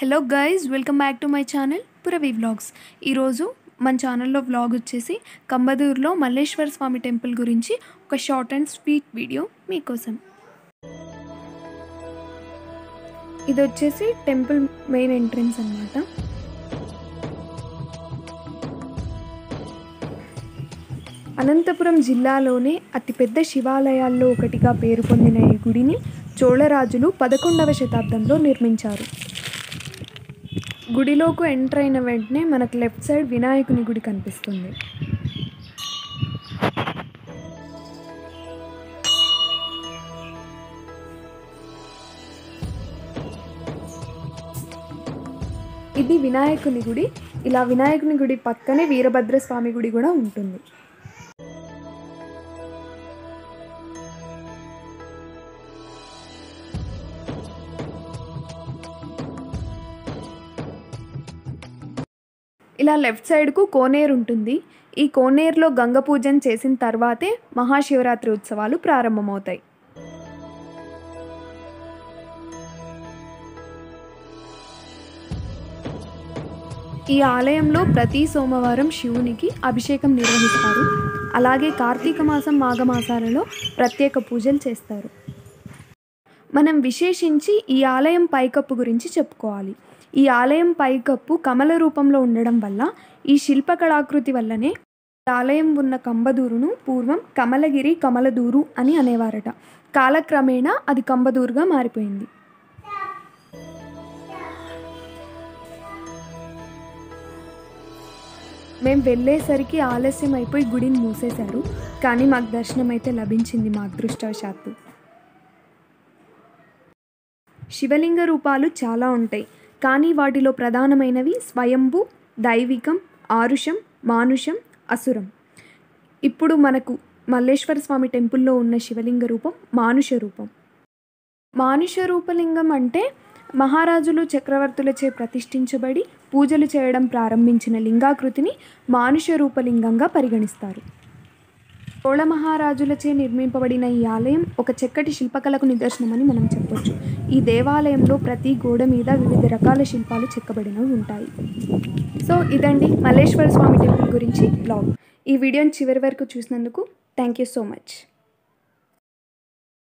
Hello guys, welcome back to my channel Puravi vlogs. ఈరోజు మన ఛానల్లో వ్లాగ్ వచ్చేసి కంబదూరులో మల్లేశ్వర స్వామి టెంపుల్ గురించి ఒక షార్ట్ అండ్ స్వీట్ వీడియో మీకోసం. ఇది వచ్చేసి టెంపుల్ మెయిన్ ఎంట్రన్స్ అన్నమాట. అనంతపురం జిల్లాలోనే అతిపెద్ద శివాలయాల్లో ఒకటిగా పేరు పొందిన ఈ గుడిని చోళరాజులు 11వ శతాబ్దంలో నిర్మించారు. గుడిలోకి ఎంటర్ అయిన వెంటనే మనకు లెఫ్ట్ సైడ్ వినాయకుని గుడి కనిపిస్తుంది. ఇది వినాయకుని గుడి. ఇలా వినాయకుని గుడి పక్కనే వీరభద్రస్వామి గుడి కూడా ఉంటుంది. ఇలా లెఫ్ట్ సైడ్కు కోనేరు ఉంటుంది. ఈ కోనేరులో గంగ పూజన చేసిన తర్వాతే మహాశివరాత్రి ఉత్సవాలు ప్రారంభమవుతాయి. ఈ ఆలయంలో ప్రతి సోమవారం శివునికి అభిషేకం నిర్వహిస్తారు. అలాగే కార్తీక మాసం మాఘమాసాలలో ప్రత్యేక పూజలు చేస్తారు. మనం విశేషించి ఈ ఆలయం పైకప్పు గురించి చెప్పుకోవాలి. ఈ ఆలయం పైకప్పు కమల రూపంలో ఉండడం వల్ల, ఈ శిల్పకళాకృతి వల్లనే ఆలయం ఉన్న కంబదూరును పూర్వం కమలగిరి కమలదూరు అని అనేవారట. కాలక్రమేణా అది కంబదూరుగా మారిపోయింది. మేము వెళ్ళేసరికి ఆలస్యం అయిపోయి గుడిని మూసేశారు. కానీ మాకు దర్శనం అయితే లభించింది మా అదృష్టవశాత్తు. శివలింగ రూపాలు చాలా ఉంటాయి, కానీ వాటిలో ప్రధానమైనవి స్వయంభు, దైవికం, ఆరుషం, మానుషం, అసురం. ఇప్పుడు మనకు మల్లేశ్వర స్వామి టెంపుల్లో ఉన్న శివలింగ రూపం మానుష రూపం. మానుష రూపలింగం అంటే మహారాజులు చక్రవర్తులచే ప్రతిష్ఠించబడి పూజలు చేయడం ప్రారంభించిన లింగాకృతిని మానుష రూపలింగంగా పరిగణిస్తారు. చోళ మహారాజులచే నిర్మింపబడిన ఈ ఆలయం ఒక చక్కటి శిల్పకళకు నిదర్శనమని మనం చెప్పొచ్చు. ఈ దేవాలయంలో ప్రతి గోడ మీద వివిధ రకాల శిల్పాలు చెక్కబడినవి ఉంటాయి. సో ఇదండి మల్లేశ్వర స్వామి టెంపుల్ గురించి బ్లాగ్. ఈ వీడియోని చివరి వరకు చూసినందుకు థ్యాంక్ యూ సో మచ్.